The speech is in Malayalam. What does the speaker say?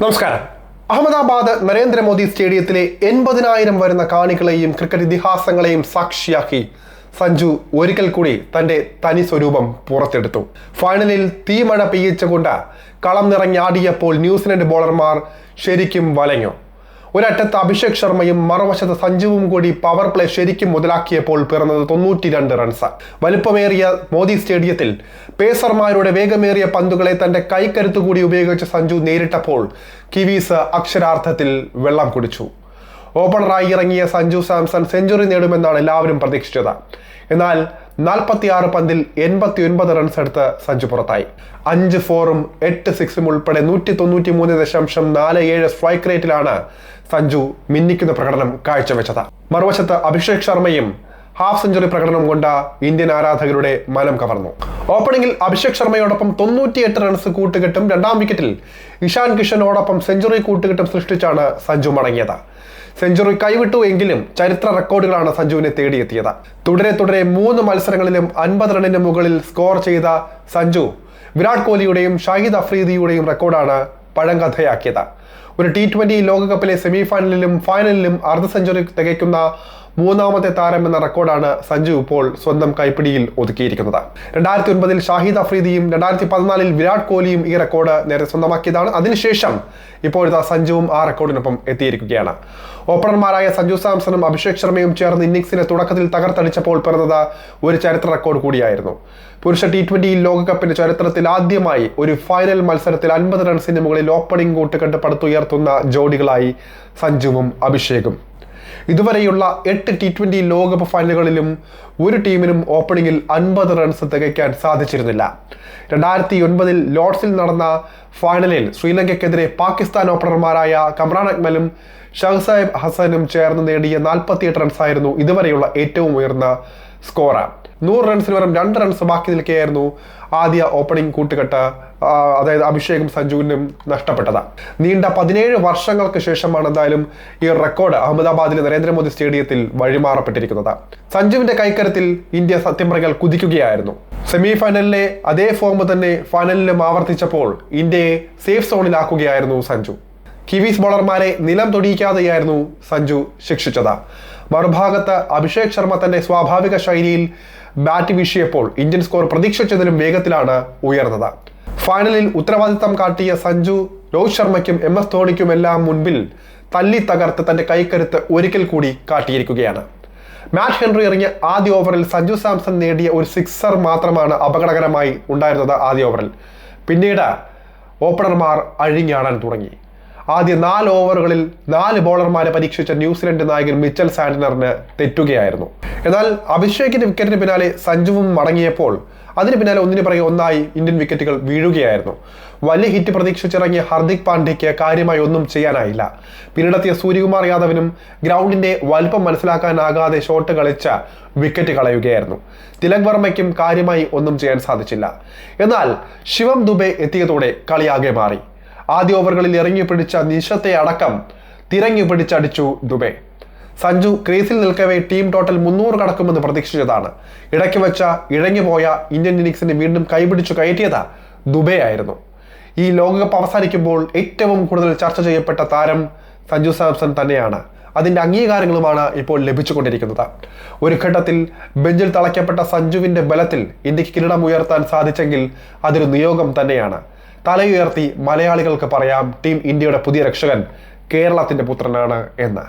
നമസ്കാരം. അഹമ്മദാബാദ് നരേന്ദ്രമോദി സ്റ്റേഡിയത്തിലെ 80,000 വരുന്ന കാണികളെയും ക്രിക്കറ്റ് ഇതിഹാസങ്ങളെയും സാക്ഷിയാക്കി സഞ്ജു ഒരിക്കൽ കൂടി തന്റെ തനി സ്വരൂപം പുറത്തെടുത്തു. ഫൈനലിൽ തീമഴ പെയ്യിച്ചുകൊണ്ട് കളം നിറഞ്ഞാടിയപ്പോൾ ന്യൂസിലൻഡ് ബോളർമാർ ശരിക്കും വലഞ്ഞു. ഒരറ്റത്ത് അഭിഷേക് ശർമ്മയും മറുവശത്ത് സഞ്ജുവും കൂടി പവർ പ്ലേ ശരിക്കും മുതലാക്കിയപ്പോൾ പിറന്നത് 92 റൺസ്. വലുപ്പമേറിയ മോദി സ്റ്റേഡിയത്തിൽ പേസർമാരുടെ വേഗമേറിയ പന്തുകളെ തന്റെ കൈക്കരുത്തുകൂടി ഉപയോഗിച്ച് സഞ്ജു നേരിട്ടപ്പോൾ കിവീസ് അക്ഷരാർത്ഥത്തിൽ വെള്ളം കുടിച്ചു. ഓപ്പണറായി ഇറങ്ങിയ സഞ്ജു സാംസൺ സെഞ്ചുറി നേടുമെന്നാണ് എല്ലാവരും പ്രതീക്ഷിച്ചത്. എന്നാൽ 46 പന്തിൽ 89 റൺസ് എടുത്ത് സഞ്ജു പുറത്തായി. 5 4ഉം 8 6ഉം ഉൾപ്പെടെ 193.47 സ്ട്രൈക്ക് റേറ്റിലാണ് സഞ്ജു മിന്നിക്കുന്ന പ്രകടനം കാഴ്ചവെച്ചത്. മറുവശത്ത് അഭിഷേക് ശർമ്മയും ഹാഫ് സെഞ്ചുറി പ്രകടനം കൊണ്ട് ഇന്ത്യൻ ആരാധകരുടെ മനം കവർന്നു. ഓപ്പണിംഗിൽ അഭിഷേക് ശർമ്മയോടൊപ്പം 98 റൺസ് കൂട്ടുകെട്ടും രണ്ടാം വിക്കറ്റിൽ ഇഷാൻ കിഷനോടൊപ്പം സെഞ്ചുറി കൂട്ടുകെട്ടും സൃഷ്ടിച്ചാണ് സഞ്ജു മടങ്ങിയത്. സെഞ്ചുറി കൈവിട്ടു എങ്കിലും ചരിത്ര റെക്കോർഡുകളാണ് സഞ്ജുവിനെ തേടിയെത്തിയത്. തുടരെ 3 മത്സരങ്ങളിലും 50 റണ്ണിന് മുകളിൽ സ്കോർ ചെയ്ത സഞ്ജു വിരാട് കോഹ്ലിയുടെയും ഷാഹിദ് അഫ്രീദിയുടെയും റെക്കോർഡാണ് പഴങ്കഥയാക്കിയത്. ഒരു T20 ലോകകപ്പിലെ സെമി ഫൈനലിലും ഫൈനലിലും അർദ്ധ സെഞ്ചുറി തികയ്ക്കുന്ന 3ാമത്തെ താരം എന്ന റെക്കോർഡാണ് സഞ്ജു ഇപ്പോൾ സ്വന്തം കൈപ്പിടിയിൽ ഒതുക്കിയിരിക്കുന്നത്. 2009 ഷാഹിദ് അഫ്രീദിയും 2014 വിരാട് കോഹ്ലിയും ഈ റെക്കോർഡ് നേരെ സ്വന്തമാക്കിയതാണ്. അതിനുശേഷം ഇപ്പോഴത്തെ സഞ്ജുവും ആ റെക്കോർഡിനൊപ്പം എത്തിയിരിക്കുകയാണ്. ഓപ്പണർമാരായ സഞ്ജു സാംസണും അഭിഷേക് ശർമ്മയും ചേർന്ന് ഇന്നിംഗ്സിനെ തുടക്കത്തിൽ തകർത്തടിച്ചപ്പോൾ പിറന്നത് ഒരു ചരിത്ര റെക്കോർഡ് കൂടിയായിരുന്നു. പുരുഷ T20 ലോകകപ്പിന്റെ ചരിത്രത്തിൽ ആദ്യമായി ഒരു ഫൈനൽ മത്സരത്തിൽ 50 റൺസിന് മുകളിൽ ഓപ്പണിംഗ് കൂട്ടുകെട്ട് പടുത്തുയർത്തുന്ന ജോഡികളായി സഞ്ജുവും അഭിഷേകും. ഇതുവരെയുള്ള 8 T20 ലോകകപ്പ് ഫൈനലുകളിലും ഒരു ടീമിനും ഓപ്പണിംഗിൽ 50 റൺസ് തികയ്ക്കാൻ സാധിച്ചിരുന്നില്ല. 2009 ലോർഡ്സിൽ നടന്ന ഫൈനലിൽ ശ്രീലങ്കയ്ക്കെതിരെ പാകിസ്ഥാൻ ഓപ്പണർമാരായ കമ്രാൻ അക്മലും ഷഹ്സൈബ് ഹസനും ചേർന്ന് നേടിയ 48 റൺസായിരുന്നു ഇതുവരെയുള്ള ഏറ്റവും ഉയർന്ന സ്കോർ. 100 റൺസിന് വെറും 2 റൺസ് ബാക്കി നിൽക്കുകയായിരുന്നു ആദ്യ ഓപ്പണിംഗ് കൂട്ടുകെട്ട്, അതായത് അഭിഷേകും സഞ്ജുവിനും നഷ്ടപ്പെട്ടത്. നീണ്ട 17 വർഷങ്ങൾക്ക് ശേഷമാണ് എന്തായാലും ഈ റെക്കോർഡ് അഹമ്മദാബാദിലെ നരേന്ദ്രമോദി സ്റ്റേഡിയത്തിൽ വഴിമാറപ്പെട്ടിരിക്കുന്നത്. സഞ്ജുവിന്റെ കൈക്കരത്തിൽ ഇന്ത്യ സത്യം പറഞ്ഞാൽ കുതിക്കുകയായിരുന്നു. സെമി ഫൈനലിലെ അതേ ഫോം തന്നെ ഫൈനലിലും ആവർത്തിച്ചപ്പോൾ ഇന്ത്യയെ സേഫ് സോണിലാക്കുകയായിരുന്നു സഞ്ജു. കിവീസ് ബോളർമാരെ നിലം തൊടിയിക്കാതെയായിരുന്നു സഞ്ജു ശിക്ഷിച്ചത്. മറുഭാഗത്ത് അഭിഷേക് ശർമ്മ തന്റെ സ്വാഭാവിക ശൈലിയിൽ ബാറ്റ് വീശിയപ്പോൾ ഇന്ത്യൻ സ്കോർ പ്രതീക്ഷിച്ചതിലും വേഗത്തിലാണ് ഉയർന്നത്. ഫൈനലിൽ ഉത്തരവാദിത്തം കാട്ടിയ സഞ്ജു രോഹിത് ശർമ്മയ്ക്കും MS ധോണിക്കുമെല്ലാം മുൻപിൽ തല്ലി തകർത്ത് തന്റെ കൈക്കരുത്ത് ഒരിക്കൽ കൂടി കാട്ടിയിരിക്കുകയാണ്. മാറ്റ് ഹെൻറി എറിഞ്ഞ ആദ്യ ഓവറിൽ സഞ്ജു സാംസൺ നേടിയ ഒരു 6 മാത്രമാണ് അപകടകരമായി ഉണ്ടായിരുന്നത് ആദ്യ ഓവറിൽ. പിന്നീട് ഓപ്പണർമാർ അഴിഞ്ഞാടാൻ തുടങ്ങി. ആദ്യ 4 ഓവറുകളിൽ 4 ബോളർമാരെ പരീക്ഷിച്ച ന്യൂസിലൻഡ് നായകൻ മിച്ചൽ സാന്റ്നറിന് തെറ്റുകയായിരുന്നു. എന്നാൽ അഭിഷേകിന്റെ വിക്കറ്റിന് പിന്നാലെ സഞ്ജുവും മടങ്ങിയപ്പോൾ അതിന് പിന്നാലെ ഒന്നിനു പുറകെ ഒന്നായി ഇന്ത്യൻ വിക്കറ്റുകൾ വീഴുകയായിരുന്നു. വലിയ ഹിറ്റ് പ്രതീക്ഷിച്ചിറങ്ങിയ ഹർദിക് പാണ്ഡ്യയ്ക്ക് കാര്യമായി ഒന്നും ചെയ്യാനായില്ല. പിന്നീടെത്തിയ സൂര്യകുമാർ യാദവിനും ഗ്രൗണ്ടിന്റെ വലുപ്പം മനസ്സിലാക്കാനാകാതെ ഷോട്ട് കളിച്ച് വിക്കറ്റ് കളയുകയായിരുന്നു. തിലക് വർമ്മയ്ക്കും കാര്യമായി ഒന്നും ചെയ്യാൻ സാധിച്ചില്ല. എന്നാൽ ശിവം ദുബെ എത്തിയതോടെ കളിയാകെ മാറി. ആദ്യ ഓവറുകളിൽ ഇറങ്ങി പിടിച്ച നിഷത്തെ അടക്കം തിരങ്ങി പിടിച്ചടിച്ചു ദുബെ. സഞ്ജു ക്രീസിൽ നിൽക്കവേ ടീം ടോട്ടൽ 300 കടക്കുമെന്ന് പ്രതീക്ഷിച്ചതാണ്. ഇടയ്ക്ക് വെച്ച ഇഴഞ്ഞുപോയ ഇന്ത്യൻ ഇന്നിംഗ്സിനെ വീണ്ടും കൈപിടിച്ചു കയറ്റിയത് ദുബെ ആയിരുന്നു. ഈ ലോകകപ്പ് അവസാനിക്കുമ്പോൾ ഏറ്റവും കൂടുതൽ ചർച്ച ചെയ്യപ്പെട്ട താരം സഞ്ജു സാംസൺ തന്നെയാണ്. അതിന്റെ അംഗീകാരങ്ങളുമാണ് ഇപ്പോൾ ലഭിച്ചുകൊണ്ടിരിക്കുന്നത്. ഒരു ഘട്ടത്തിൽ ബെഞ്ചിൽ തളയ്ക്കപ്പെട്ട സഞ്ജുവിന്റെ ബലത്തിൽ ഇന്ത്യക്ക് കിരീടം ഉയർത്താൻ സാധിച്ചെങ്കിൽ അതൊരു നിയോഗം തന്നെയാണ്. തലയുയർത്തി മലയാളികൾക്ക് പറയാം, ടീം ഇന്ത്യയുടെ പുതിയ രക്ഷകൻ കേരളത്തിന്റെ പുത്രനാണ് എന്ന്.